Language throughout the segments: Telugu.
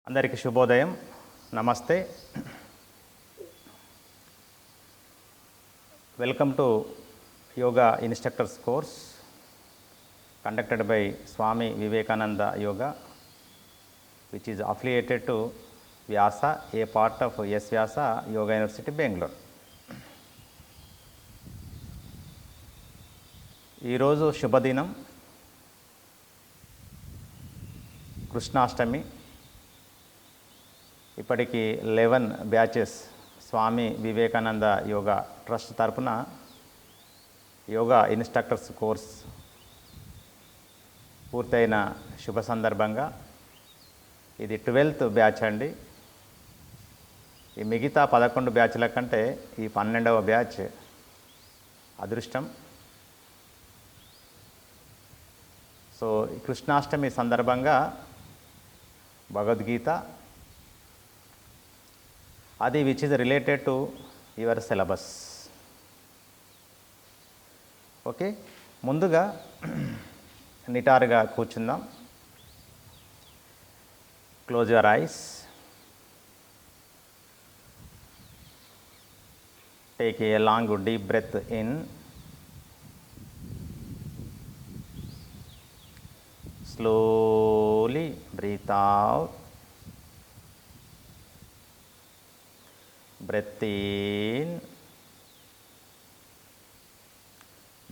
అందరికీ శుభోదయం. నమస్తే. Welcome to yoga instructors course conducted by Swami Vivekananda Yoga, which is affiliated to Vyasa, a part of S Vyasa Yoga University, Bangalore. ఈరోజు శుభదినం, కృష్ణాష్టమి. ఇప్పటికి 11 బ్యాచెస్ స్వామి వివేకానంద యోగా ట్రస్ట్ తరపున యోగా ఇన్స్ట్రక్టర్స్ కోర్స్ పూర్తయిన శుభ సందర్భంగా ఇది 12th బ్యాచ్ అండి. ఈ మిగతా 11 బ్యాచ్ల కంటే ఈ 12వ బ్యాచ్ అదృష్టం. సో కృష్ణాష్టమి సందర్భంగా భగవద్గీత, అది which is related to your syllabus. Okay, ముందుగా నిటారుగా కూర్చుందాం. Close your eyes. Take a long deep breath in. Slowly breathe out. Breath in.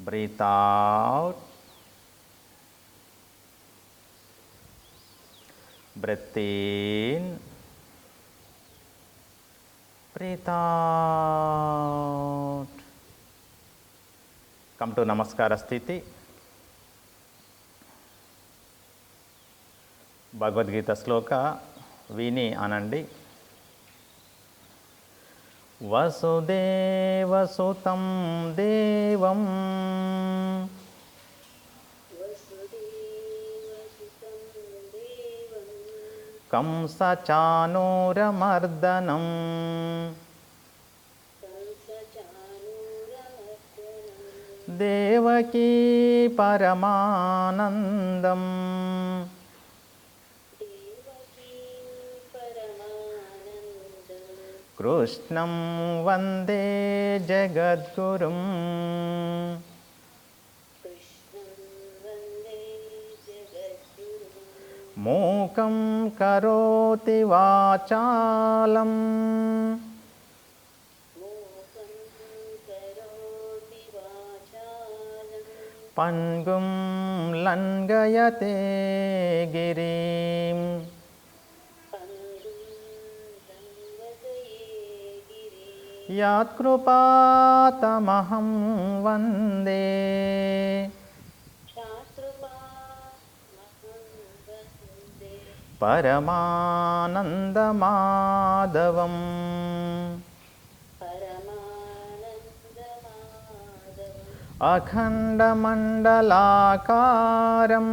Breathe out. Breath in. Breathe out. Come to Namaskara Sthiti. Bhagavad Gita శ్లోక విని అనండి. వసుదేవసుతం దేవం కంసచానూరమర్దనం దేవకీ పరమానందం కృష్ణం వందే జగద్గురుం. మూకం కరోతి వాచాలం పంగుం లంఘయతే గిరిం. యత్కృపాతమహం వందే పరమానందమాధవం. అఖండమండలాకారం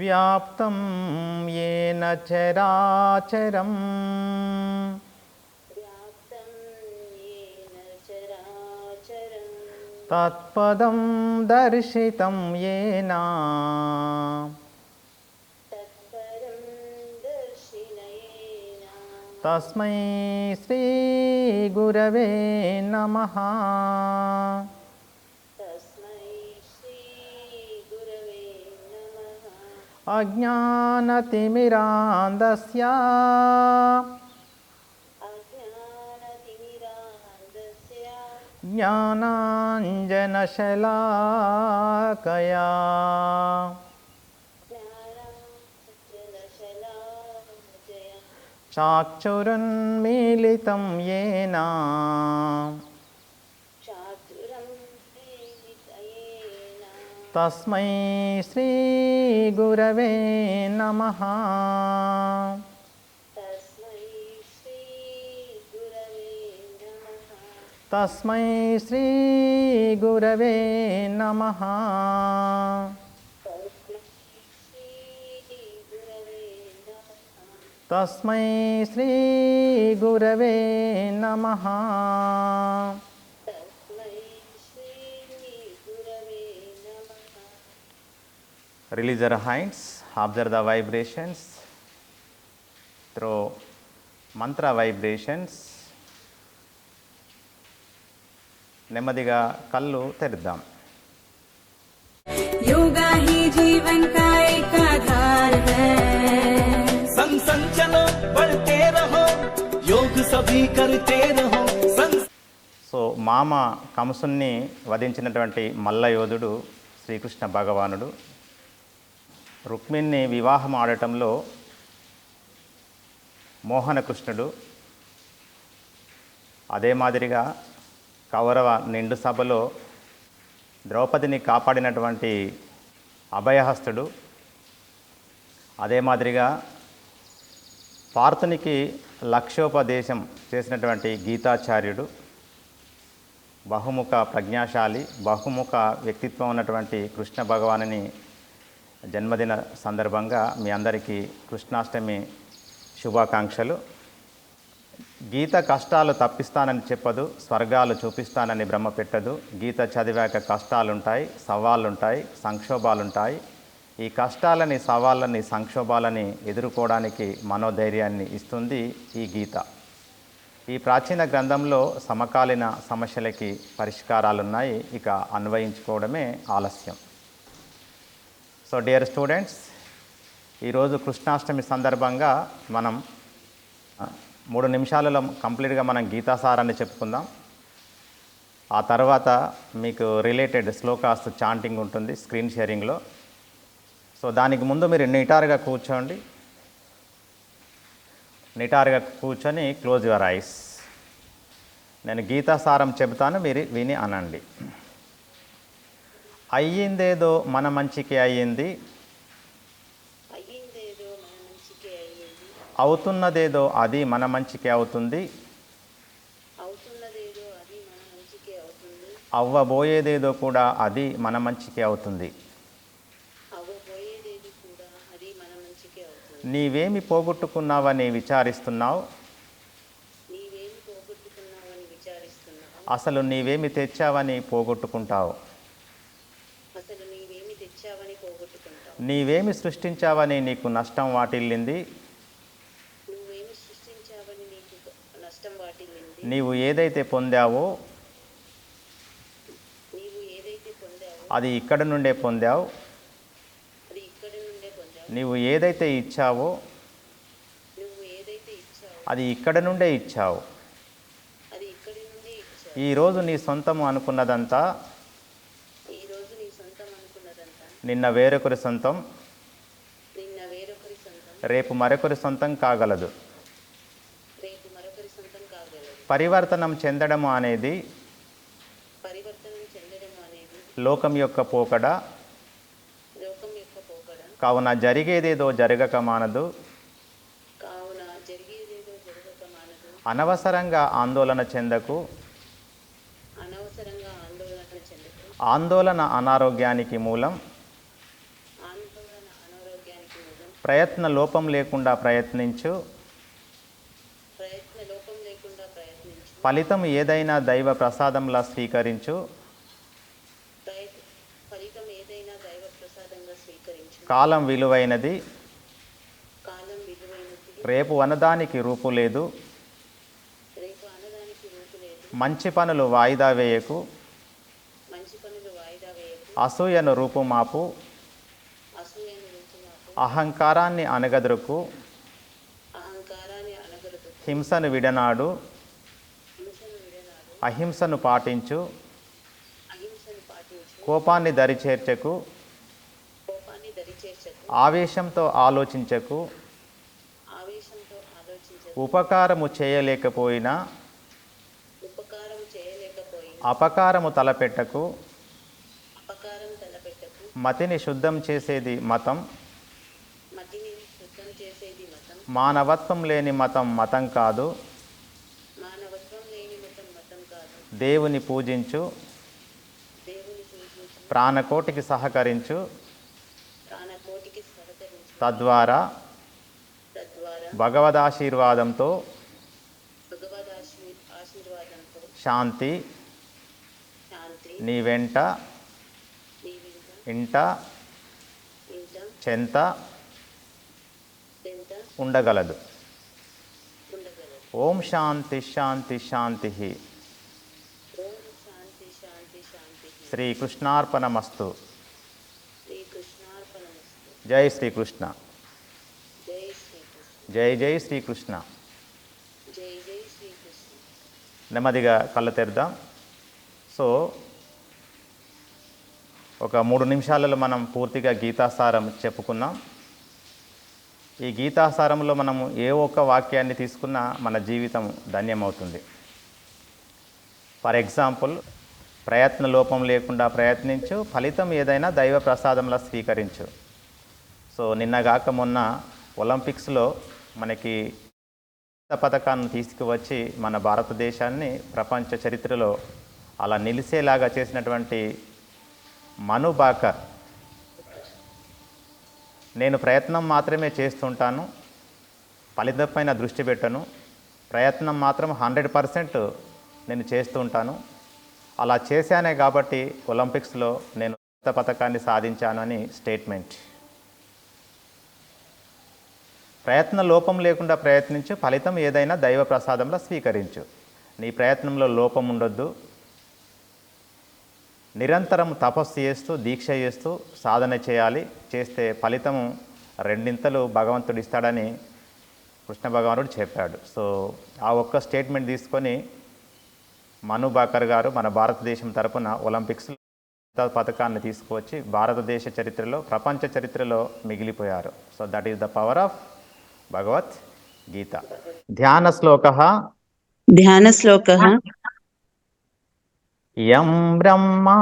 వ్యాప్తం యేన చరాచరం తత్పదం దర్శితం యేన తస్మై శ్రీ గురవే నమః. అజ్ఞానతిమిరాంధస్య జ్ఞానాంజనశలాకయా చాక్షురున్మీలితం యేన తస్మై శ్రీ గురవే నమః. తస్మై శ్రీ గురవే నమః. తస్మై శ్రీ గురవే నమః. Release your hands, observe the vibrations through mantra vibrations. నెమ్మదిగా కళ్ళు తెరుద్దాం. योगा ही जीवन का एक आधार है. संग संग चलो बढ़ते रहो, योग सभी करते रहो. సో మామ కంసుని వధించినటువంటి మల్ల యోధుడు శ్రీకృష్ణ భగవానుడు. రుక్మిణిని వివాహం ఆడటంలో మోహనకృష్ణుడు. అదే మాదిరిగా కౌరవ నిండు సభలో ద్రౌపదిని కాపాడినటువంటి అభయహస్తుడు. అదే మాదిరిగా పార్థునికి లక్ష్యోపదేశం చేసినటువంటి గీతాచార్యుడు. బహుముఖ ప్రజ్ఞాశాలి, బహుముఖ వ్యక్తిత్వం ఉన్నటువంటి కృష్ణ భగవానుని జన్మదిన సందర్భంగా మీ అందరికీ కృష్ణాష్టమి శుభాకాంక్షలు. గీత కష్టాలు తప్పిస్తానని చెప్పదు, స్వర్గాలు చూపిస్తానని బ్రహ్మ పెట్టదు. గీత చదివాక కష్టాలుంటాయి, సవాళ్ళుంటాయి, సంక్షోభాలుంటాయి. ఈ కష్టాలని, సవాళ్ళని, సంక్షోభాలని ఎదుర్కోవడానికి మనోధైర్యాన్ని ఇస్తుంది ఈ గీత. ఈ ప్రాచీన గ్రంథంలో సమకాలీన సమస్యలకి పరిష్కారాలున్నాయి, ఇక అన్వయించుకోవడమే ఆలస్యం. సో డియర్ స్టూడెంట్స్, ఈరోజు కృష్ణాష్టమి సందర్భంగా మనం 3 నిమిషాలలో కంప్లీట్గా మనం గీతాసారాన్ని చెప్పుకుందాం. ఆ తర్వాత మీకు రిలేటెడ్ శ్లోకాస్ చాంటింగ్ ఉంటుంది స్క్రీన్ షేరింగ్లో. సో దానికి ముందు మీరు నిటారుగా కూర్చోండి. నిటారుగా కూర్చొని క్లోజ్ యువర్ ఐస్. నేను గీతాసారం చెబుతాను, మీరు విని అనండి. అయ్యిందేదో మన మంచికి అయ్యింది, అవుతున్నదేదో అది మన మంచికి అవుతుంది, అవ్వబోయేదేదో కూడా అది మన మంచికి అవుతుంది. నీవేమి పోగొట్టుకున్నావని విచారిస్తున్నావు, అసలు నీవేమి తెచ్చావని పోగొట్టుకుంటావు. నీవేమి సృష్టించావని నీకు నష్టం వాటిల్లింది, నీవు ఏదైతే పొందావో అది ఇక్కడ నుండే పొందావు. నీవు ఏదైతే ఇచ్చావో అది ఇక్కడ నుండే ఇచ్చావు. ఈరోజు నీ సొంతము అనుకున్నదంతా నిన్న వేరొకరి సొంతం, రేపు మరొకరి సొంతం కాగలదు. పరివర్తనం చెందడము అనేది లోకం యొక్క పోకడ. కావున జరిగేదేదో జరగక మానదు. అనవసరంగా ఆందోళన చెందకు. ఆందోళన అనారోగ్యానికి మూలం. ప్రయత్న లోపం లేకుండా ప్రయత్నించు. ఫలితం ఏదైనా దైవ ప్రసాదంలా స్వీకరించు. కాలం విలువైనది, రేపు అన్నదానికి రూపు లేదు. మంచి పనులు వాయిదా వేయకు. అసూయను రూపుమాపు. అహంకారాన్ని అణగదొరకు. హింసను విడనాడు. అహింసను పాటించు. కోపాన్ని దరిచేర్చకు. ఆవేశంతో ఆలోచించకు. ఉపకారము చేయలేకపోయినా అపకారము తలపెట్టకు. మతిని శుద్ధం చేసేది మతం. మానవత్వం లేని మతం మతం కాదు. దేవుని పూజించు. ప్రాణకోటికి సహకరించు. తద్వారా భగవదాశీర్వాదంతో శాంతి నీ వెంట ఇంట చెంత ఉండగలదు. ఓం శాంతి శాంతి శాంతి. శ్రీకృష్ణార్పణమస్తు. జై శ్రీకృష్ణ. జై జై శ్రీకృష్ణ. నెమ్మదిగా కళ్ళు తెరుద్దాం. సో ఒక 3 నిమిషాలలో మనం పూర్తిగా గీతాసారం చెప్పుకున్నాం. ఈ గీతాసారంలో మనము ఏ ఒక్క వాక్యాన్ని తీసుకున్నా మన జీవితం ధన్యమవుతుంది. ఫర్ ఎగ్జాంపుల్, ప్రయత్న లోపం లేకుండా ప్రయత్నించు, ఫలితం ఏదైనా దైవ ప్రసాదంలా స్వీకరించు. సో నిన్నగాక మొన్న ఒలింపిక్స్లో మనకి పథకాన్ని తీసుకువచ్చి మన భారతదేశాన్ని ప్రపంచ చరిత్రలో అలా నిలిసేలాగా చేసినటువంటి మను బాకర్, నేను ప్రయత్నం మాత్రమే చేస్తుంటాను, ఫలితంపైన దృష్టి పెట్టను, ప్రయత్నం మాత్రం 100% నేను చేస్తూ ఉంటాను, అలా చేశానే కాబట్టి ఒలింపిక్స్లో నేను పథకాన్ని సాధించాను అని స్టేట్మెంట్. ప్రయత్న లోపం లేకుండా ప్రయత్నించు, ఫలితం ఏదైనా దైవ ప్రసాదంలో స్వీకరించు. నీ ప్రయత్నంలో లోపం ఉండొద్దు. నిరంతరం తపస్సు చేస్తూ దీక్ష చేస్తూ సాధన చేయాలి. చేస్తే ఫలితం 2 భగవంతుడు ఇస్తాడని కృష్ణ భగవానుడు చెప్పాడు. సో ఆ ఒక్క స్టేట్మెంట్ తీసుకొని మను బాకర్ గారు మన భారతదేశం తరపున ఒలింపిక్స్లో పథకాన్ని తీసుకువచ్చి భారతదేశ చరిత్రలో, ప్రపంచ చరిత్రలో మిగిలిపోయారు. So that is the power of Bhagavad Gita. ధ్యాన శ్లోకః యం బ్రహ్మా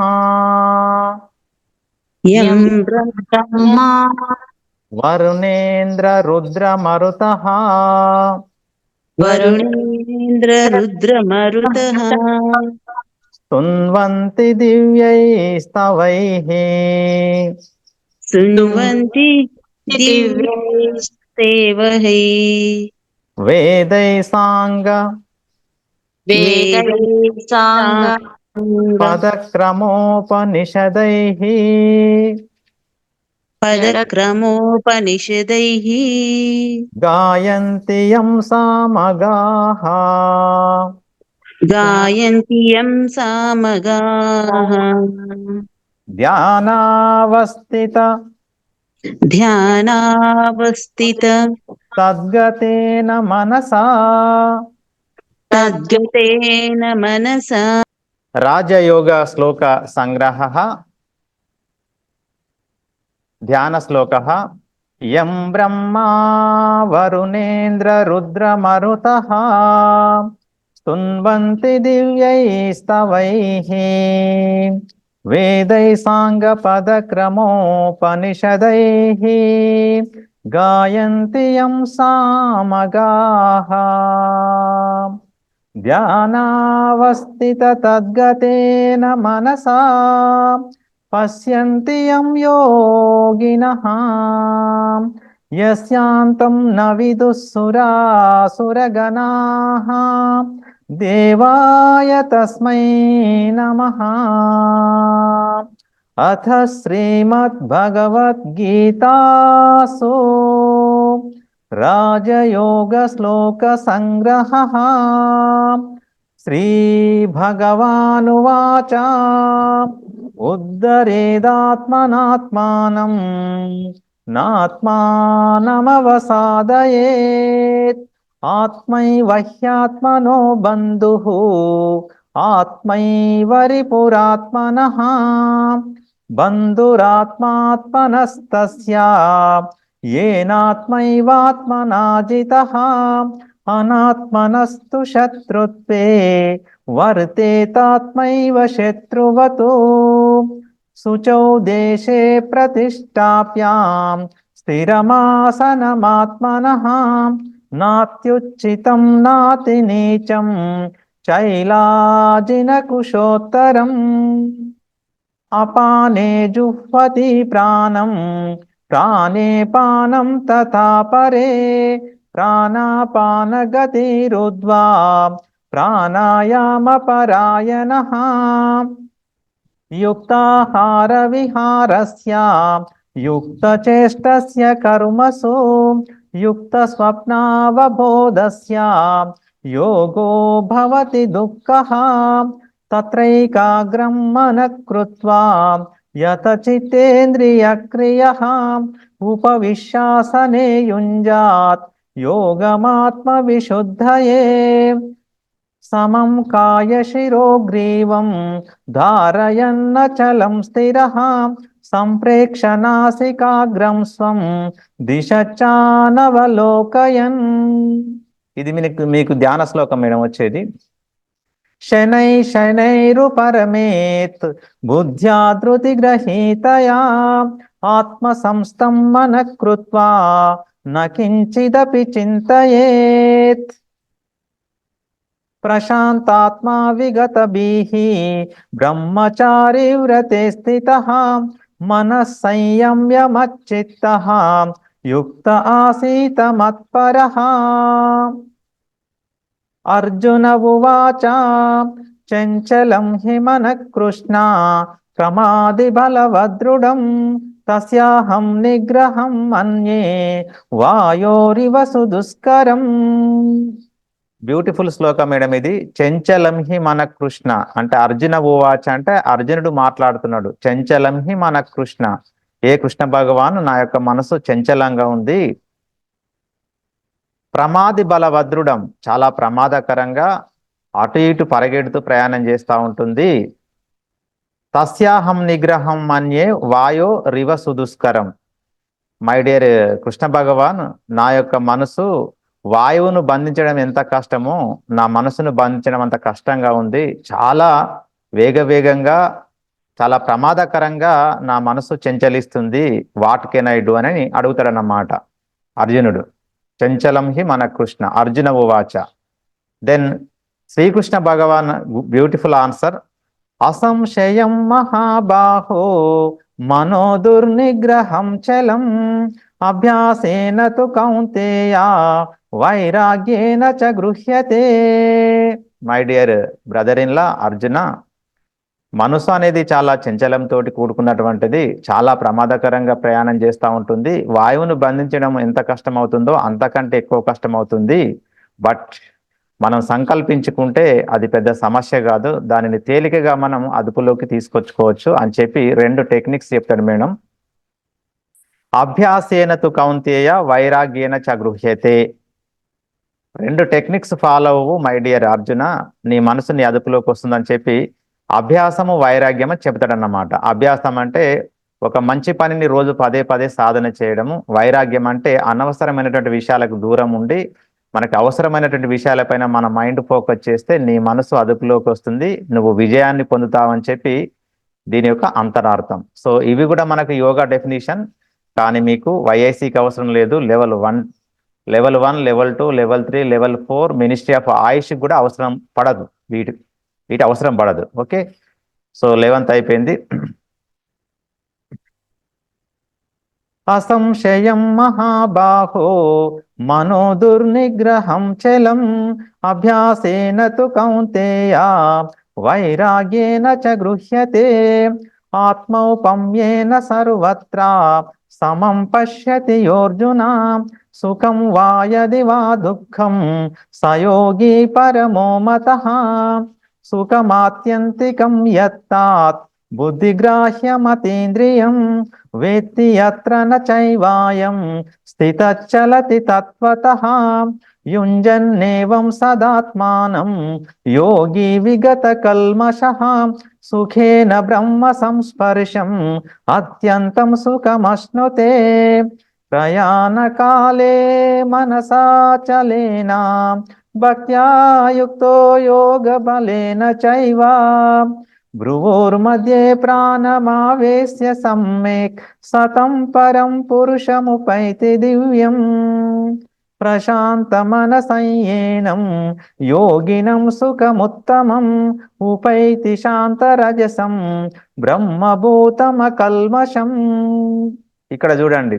వరుణేంద్ర రుద్రమరుతః శృణ్వంతి దివ్యైస్తవైః వేదై సాంగ పదక్రమోపనిషదైః గాయంతి యం సామగాః ధ్యానావస్థిత తద్గతేన మనసా రాజయోగ శ్లోక సంగ్రహః. ధ్యాన శ్లోకః యం బ్రహ్మా వరుణేంద్ర రుద్రమరుతః స్తున్వంతి దివ్యైస్తవైః వేదై సాంగ పదక్రమోపనిషదైః గాయంతి యం సామగాః ధ్యానావస్థిత తద్గతేన మనసా పశ్యంతి యం యోగినః యస్యాంతం న విదుఃసురాసురగణాః దేవాయ తస్మై నమః. అథ శ్రీమద్భగవద్గీతాసు రాజయోగ శ్లోక సంగ్రహః. శ్రీ భగవానువాచ ఉద్ధరేదాత్మనాత్మానం నాత్మానమవసాదయేత్ ఆత్మైవ హ్యాత్మనో బంధుః ఆత్మైవ రిపురాత్మనః బంధురాత్మాత్మనస్తస్య येनात्मैवात्मना जितः अनात्मनस्तु शत्रुत्वे वर्तेतात्मैव शत्रुवतो शुचौ देशे प्रतिष्ठाप्यां स्थिरमासनमात्मनः नात्युच्चितं नातिनीचं चैलाजिनकुशोत्तरम् अपाने जुह्वति प्राणं प्राणे पानं तथा परे प्राणापानगतिरुद्ध्वा प्राणायामपरायणः युक्ताहारविहारस्य యుక్తచేష్టస్య కర్మసు యుక్తస్వప్నావబోధస్య యోగో భవతి దుఃఖః తత్రైకాగ్రం మనః కృత్వా యత చిత్తేంద్రియక్రియః ఉపవిశ్యాసనే యుంజాత్ యోగమాత్మవిశుద్ధయే సమం కాయశిరో గ్రీవం ధారయన్నచలం స్థిరః సంప్రేక్ష నాసికాగ్రం స్వం దిశచానవలోకయన్. ఇది మీకు ధ్యాన శ్లోకం మేడం వచ్చేది. శనై శనైరుపరమేత్ బుద్ధ్యా ధృతి గ్రహీతయా ఆత్మ సంస్థం మనః కృత్వా నకించిదపి చింతయేత్. ప్రశాంతాత్మా విగతభిః బ్రహ్మచారి వ్రతే స్థితః మనః సంయమ్య మచ్చిత్తః యుక్త ఆసీత మత్పరః. అర్జున ఉవాచ చంచలం హి మనః కృష్ణ ప్రమాది బలవదృఢం తస్యాహం నిగ్రహం మన్యే వాయోరివ సుదుష్కరం. బ్యూటిఫుల్ శ్లోకం మేడం ఇది. చంచలం హి మన కృష్ణ అంటే అర్జున ఉవాచ అంటే అర్జునుడు మాట్లాడుతున్నాడు. చంచలం హి మన కృష్ణ, ఏ కృష్ణ భగవాన్ నా యొక్క మనసు చంచలంగా ఉంది. ప్రమాది బలవద్రుడం, చాలా ప్రమాదకరంగా అటు ఇటు పరిగెడుతూ ప్రయాణం చేస్తూ ఉంటుంది. తస్యాహం నిగ్రహం మన్యే వాయో రివ సుదుష్కరం. మై డియర్ కృష్ణ భగవాన్, నా యొక్క మనసు వాయువును బంధించడం ఎంత కష్టమో నా మనసును బంధించడం అంత కష్టంగా ఉంది. చాలా వేగవేగంగా చాలా ప్రమాదకరంగా నా మనసు చంచలిస్తుంది. వాట్ కెన్ ఐ డూ అని అడుగుతాడన్నమాట అర్జునుడు. చంచలం హి మన కృష్ణ అర్జున ఉవాచ. దెన్ శ్రీకృష్ణ భగవాన్ బ్యూటిఫుల్ ఆన్సర్. అసంశయం మహాబాహో మనో దుర్నిగ్రహం చలం అభ్యాసేన తు కౌంతేయ వైరాగ్యేన చ గృహ్యతే. My dear brother in law Arjuna, మనసు అనేది చాలా చంచలంతో కూడుకున్నటువంటిది, చాలా ప్రమాదకరంగా ప్రయాణం చేస్తూ ఉంటుంది. వాయువును బంధించడం ఎంత కష్టం అవుతుందో అంతకంటే ఎక్కువ కష్టం అవుతుంది. బట్ మనం సంకల్పించుకుంటే అది పెద్ద సమస్య కాదు, దానిని తేలికగా మనం అదుపులోకి తీసుకొచ్చుకోవచ్చు అని చెప్పి 2 టెక్నిక్స్ చెప్తాడు మేడం. అభ్యాసేన తు కౌంతేయ వైరాగ్యేన చ గృహ్యతే. 2 టెక్నిక్స్ ఫాలో అవ్వు మై డియర్ అర్జున, నీ మనసు నీ అదుపులోకి వస్తుందని చెప్పి అభ్యాసము వైరాగ్యం అని చెప్తాడన్నమాట. అభ్యాసం అంటే ఒక మంచి పనిని రోజు పదే పదే సాధన చేయడము. వైరాగ్యం అంటే అనవసరమైనటువంటి విషయాలకు దూరం ఉండి మనకు అవసరమైనటువంటి విషయాలపైన మన మైండ్ ఫోకస్ చేస్తే నీ మనసు అదుపులోకి వస్తుంది, నువ్వు విజయాన్ని పొందుతావని చెప్పి దీని యొక్క అంతరార్థం. సో ఇవి కూడా మనకు యోగా డెఫినేషన్, కానీ మీకు వైఐసికి అవసరం లేదు. Level 1, level 2, level 3, level 4 ministry of Ayush కూడా అవసరం పడదు, వీటి అవసరం పడదు. ఓకే, సో 11th అయిపోయింది. అసంశయం మహాబాహో మనో దుర్నిగ్రహం చలం అభ్యాసేన తు కౌంతేయ వైరాగ్యేన చ గృహ్యతే ఆత్మౌపమ్యేన సర్వత్రా సమం పశ్యతి యోర్జున సుఖం వాయది వా దుఃఖం సయోగి పరమో మతః సుఖమాత్యంతికం యత్తాత్ బుద్ధిగ్రాహ్యమతీంద్రియం వేత్తి యత్ర న చైవాయం స్థితచ్చలతి తత్వతః యుంజన్నేవం సదాత్మానం యోగి విగత కల్మషః సుఖేన బ్రహ్మ సంస్పర్శం అత్యంతం సుఖమశ్నుతే ప్రయాణకాలే మనసాచలేన భక్త్యా యుక్తో యోగ బలేన చైవ భ్రువోర్మధ్యే ప్రాణమావేశ్య సమ్యక్ సతం పరం పురుషముపైతి దివ్యం ప్రశాంతమనసంయేనం యోగినం సుఖముత్తమం ఉపైతి శాంతరజసం బ్రహ్మభూతమకల్మషం. ఇక్కడ చూడండి,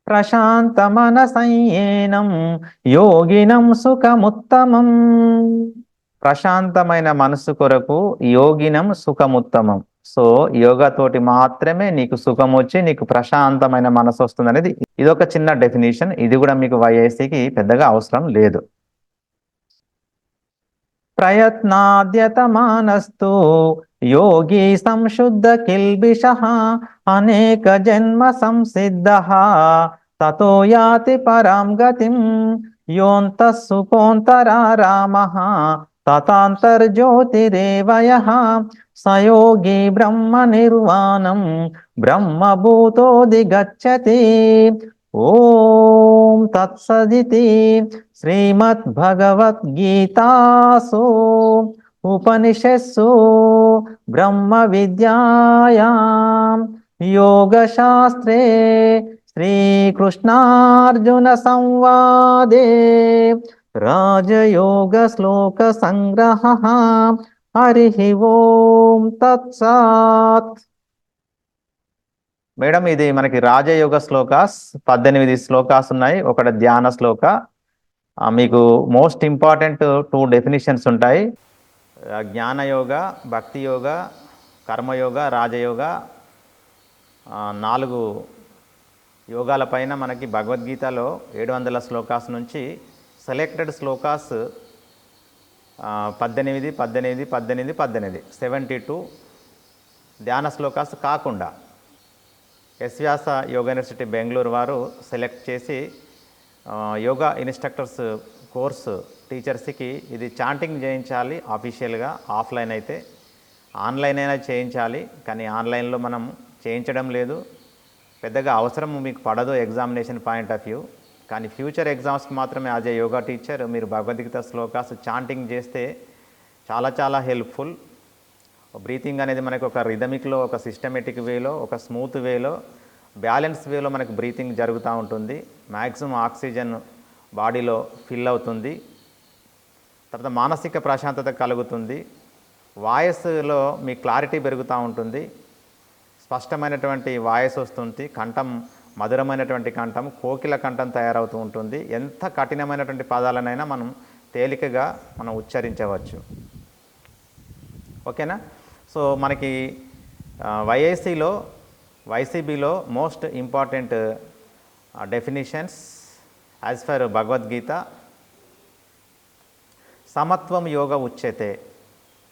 ప్రశాంతమనసంయేనం యోగినం సుఖముత్తమం. ప్రశాంతమైన మనసు కొరకు యోగినం సుఖముత్తమం. సో యోగాతోటి మాత్రమే నీకు సుఖం వచ్చి నీకు ప్రశాంతమైన మనసు వస్తుంది అనేది ఇదొక చిన్న డెఫినేషన్. ఇది కూడా మీకు వైఐసికి పెద్దగా అవసరం లేదు. ప్రయత్నాద్యతమానస్తు యోగి సంశుద్ధ కిల్బిషః అనేక జన్మ సంసిద్ధః తతో యాతి పరాం గతిం యోంతః సుఖోంతరారామః తతాంతర్జ్యోతిరేవ యః సయోగి బ్రహ్మ నిర్వాణం బ్రహ్మభూతోధిగచ్చతి. ఓం తత్సదితి శ్రీమద్భగవద్గీతాసు ఉపనిషత్సు బ్రహ్మ విద్యాయాం యోగశాస్త్రే శ్రీకృష్ణార్జున సంవాదే రాజయోగ శ్లోక సంగ్రహః. హరి ఓం తత్సత్. మేడం ఇది మనకి రాజయోగ శ్లోకాస్ 18 శ్లోకాస్ ఉన్నాయి. ఒకటి ధ్యాన శ్లోక. మీకు మోస్ట్ ఇంపార్టెంట్ 2 డెఫినిషన్స్ ఉంటాయి. జ్ఞానయోగ, భక్తి యోగ, కర్మయోగ, రాజయోగ 4 యోగాల పైన మనకి భగవద్గీతలో 700 శ్లోకాస్ నుంచి సెలెక్టెడ్ శ్లోకాస్ 18, 18, 18, 18 72 ధ్యాన శ్లోకాస్ కాకుండా ఎస్ వ్యాస యోగా యూనివర్సిటీ బెంగళూరు వారు సెలెక్ట్ చేసి యోగా ఇన్స్ట్రక్టర్స్ కోర్సు టీచర్స్కి ఇది చాంటింగ్ చేయించాలి ఆఫీషియల్గా. ఆఫ్లైన్ అయితే ఆన్లైన్ అయినా చేయించాలి, కానీ ఆన్లైన్లో మనం చేయించడం లేదు. పెద్దగా అవసరం మీకు పడదు ఎగ్జామినేషన్ పాయింట్ ఆఫ్ వ్యూ. కానీ ఫ్యూచర్ ఎగ్జామ్స్కి మాత్రమే యాజ్ ఏ యోగా టీచర్ మీరు భగవద్గీత శ్లోకాస్ చాంటింగ్ చేస్తే చాలా చాలా హెల్ప్ఫుల్. బ్రీతింగ్ అనేది మనకు ఒక రిథమిక్లో, ఒక సిస్టమేటిక్ వేలో, ఒక స్మూత్ వేలో, బ్యాలెన్స్ వేలో మనకు బ్రీతింగ్ జరుగుతూ ఉంటుంది. మ్యాక్సిమం ఆక్సిజన్ బాడీలో ఫిల్ అవుతుంది. తర్వాత మానసిక ప్రశాంతత కలుగుతుంది. వాయిస్లో మీ క్లారిటీ పెరుగుతూ ఉంటుంది. స్పష్టమైనటువంటి వాయిస్ వస్తుంది. కంఠం మధురమైనటువంటి కంఠం, కోకిల కంఠం తయారవుతూ ఉంటుంది. ఎంత కఠినమైనటువంటి పదాలనైనా మనం తేలికగా మనం ఉచ్చరించవచ్చు. ఓకేనా? సో మనకి వైసీబీలో most important definitions as for Bhagavad Gita. సమత్వం యోగ ఉచ్యతే.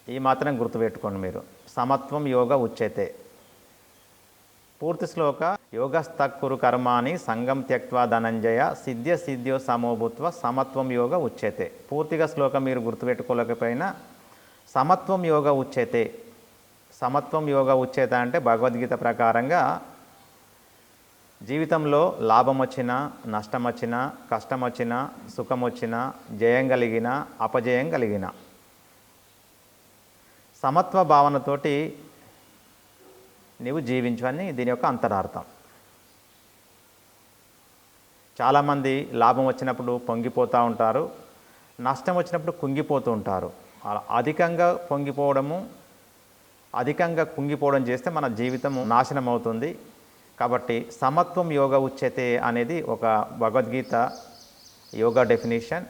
ఈ మాత్రం గుర్తుపెట్టుకోండి మీరు. సమత్వం యోగ ఉచ్యతే. పూర్తి శ్లోక యోగస్తక్కురు కర్మాని సంగం త్యక్వా ధనంజయ సిద్ధ్య సిద్ధ్యో సమోభూత్వ సమత్వం యోగ ఉచ్యతే. పూర్తిగా శ్లోకం మీరు గుర్తుపెట్టుకోలేకపోయినా సమత్వం యోగ ఉచ్యతే. సమత్వం యోగ ఉచ్యత అంటే భగవద్గీత ప్రకారంగా జీవితంలో లాభం వచ్చినా, నష్టం వచ్చినా, కష్టం వచ్చినా, సుఖం వచ్చినా, జయం కలిగిన, అపజయం కలిగిన సమత్వ భావనతోటి నీవు జీవించవని దీని యొక్క అంతరార్థం. చాలామంది లాభం వచ్చినప్పుడు పొంగిపోతూ ఉంటారు, నష్టం వచ్చినప్పుడు కుంగిపోతూ ఉంటారు. అధికంగా పొంగిపోవడము, అధికంగా కుంగిపోవడం చేస్తే మన జీవితం నాశనం అవుతుంది. కాబట్టి సమత్వం యోగ ఉచ్యతే అనేది ఒక భగవద్గీత యోగా డెఫినేషన్.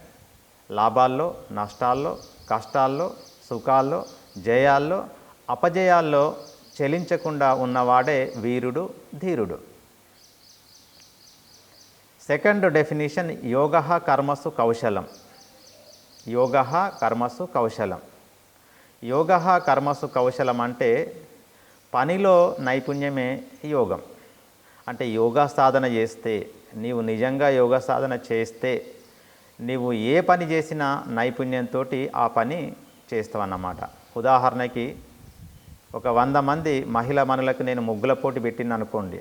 లాభాల్లో, నష్టాల్లో, కష్టాల్లో, సుఖాల్లో, జయాల్లో, అపజయాల్లో చలించకుండా ఉన్నవాడే వీరుడు, ధీరుడు. సెకండ్ డెఫినేషన్ యోగ కర్మసు కౌశలం. యోగ కర్మసు కౌశలం. యోగ కర్మసు కౌశలం అంటే పనిలో నైపుణ్యమే యోగం. అంటే యోగా సాధన చేస్తే, నీవు నిజంగా యోగా సాధన చేస్తే నీవు ఏ పని చేసినా నైపుణ్యంతో ఆ పని చేస్తావన్నమాట. ఉదాహరణకి ఒక 100 మంది మహిళా మనులకు నేను ముగ్గుల పోటీ పెట్టిన అనుకోండి.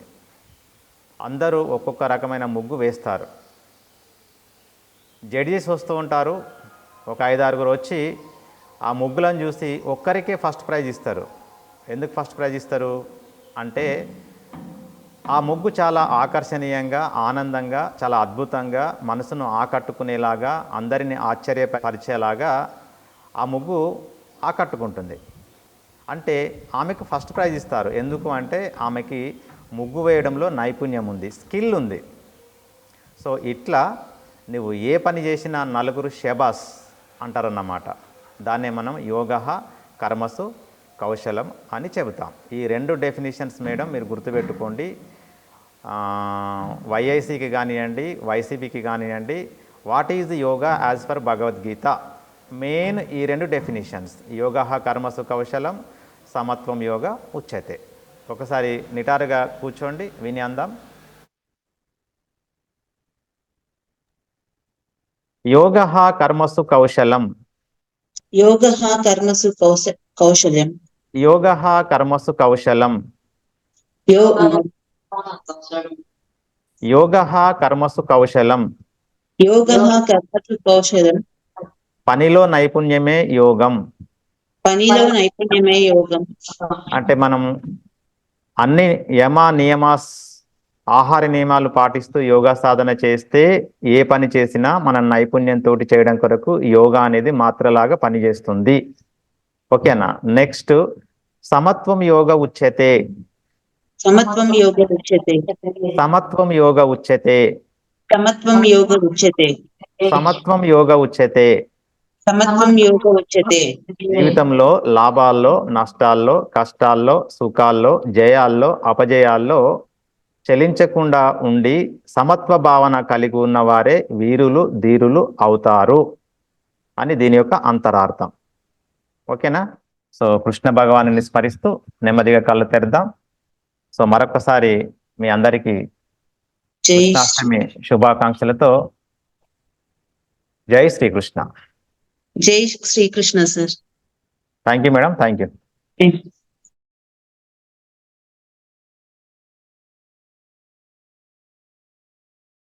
అందరూ ఒక్కొక్క రకమైన ముగ్గు వేస్తారు. జడ్జెస్ వస్తూ ఉంటారు. ఒక 5-6 వచ్చి ఆ ముగ్గులను చూసి ఒక్కరికే ఫస్ట్ ప్రైజ్ ఇస్తారు. ఎందుకు ఫస్ట్ ప్రైజ్ ఇస్తారు అంటే ఆ ముగ్గు చాలా ఆకర్షణీయంగా, ఆనందంగా, చాలా అద్భుతంగా, మనసును ఆకట్టుకునేలాగా, అందరినీ ఆశ్చర్యపరిచేలాగా ఆ ముగ్గు ఆకట్టుకుంటుంది. అంటే ఆమెకు ఫస్ట్ ప్రైజ్ ఇస్తారు. ఎందుకు అంటే ఆమెకి ముగ్గు వేయడంలో నైపుణ్యం ఉంది, స్కిల్ ఉంది. సో ఇట్లా నువ్వు ఏ పని చేసినా నలుగురు షబాస్ అంటారన్నమాట. దాన్నే మనం యోగ కర్మసు కౌశలం అని చెబుతాం. ఈ రెండు డెఫినేషన్స్ మేడం మీరు గుర్తుపెట్టుకోండి. వైఐసికి కానివ్వండి, వైసీపీకి కానివ్వండి, what is yoga as per Bhagavad Gita, main ఈ రెండు డెఫినేషన్స్, యోగ కర్మసు కౌశలం, సమత్వం యోగ ఉచ్యతే. ఒకసారి నిటారుగా కూర్చోండి, విని అందాం. యోగ కర్మసు కౌశలం, యోగ కర్మసు కౌశల్యం, యోగ కర్మసు కౌశలం, యోగ కర్మసు కౌశలం, యోగ కర్మసు కౌశలం, పనిలో నైపుణ్యమే యోగం. పనిలో నైపుణ్యమే యోగం. అంటే మనం అన్ని నియమాస్ ఆహార నియమాలు పాటిస్తూ యోగా సాధన చేస్తే ఏ పని చేసినా మన నైపుణ్యంతో చేయడం కొరకు యోగా అనేది మాత్రలాగా పనిచేస్తుంది. ఓకేనా? నెక్స్ట్ సమత్వం యోగ ఉచ్యతే, సమత్వం యోగ ఉచ్యతే, సమత్వం యోగ ఉచ్యతే, సమత్వం యోగ ఉచ్యతే, సమత్వం యోగ ఉచ్యతే. సమత్వం యోగ ఉచ్యతే. జీవితంలో లాభాల్లో, నష్టాల్లో, కష్టాల్లో, సుఖాల్లో, జయాల్లో, అపజయాల్లో చలించకుండా ఉండి సమత్వ భావన కలిగి ఉన్న వారే వీరులు, ధీరులు అవుతారు అని దీని యొక్క అంతరార్థం. ఓకేనా? సో కృష్ణ భగవాను స్మరిస్తూ నెమ్మదిగా కళ్ళు తెరదాం. సో మరొకసారి మీ అందరికీ జై కృష్ణాష్టమి శుభాకాంక్షలతో జై శ్రీకృష్ణ. జై Sri Krishna sir. Thank you madam, thank you.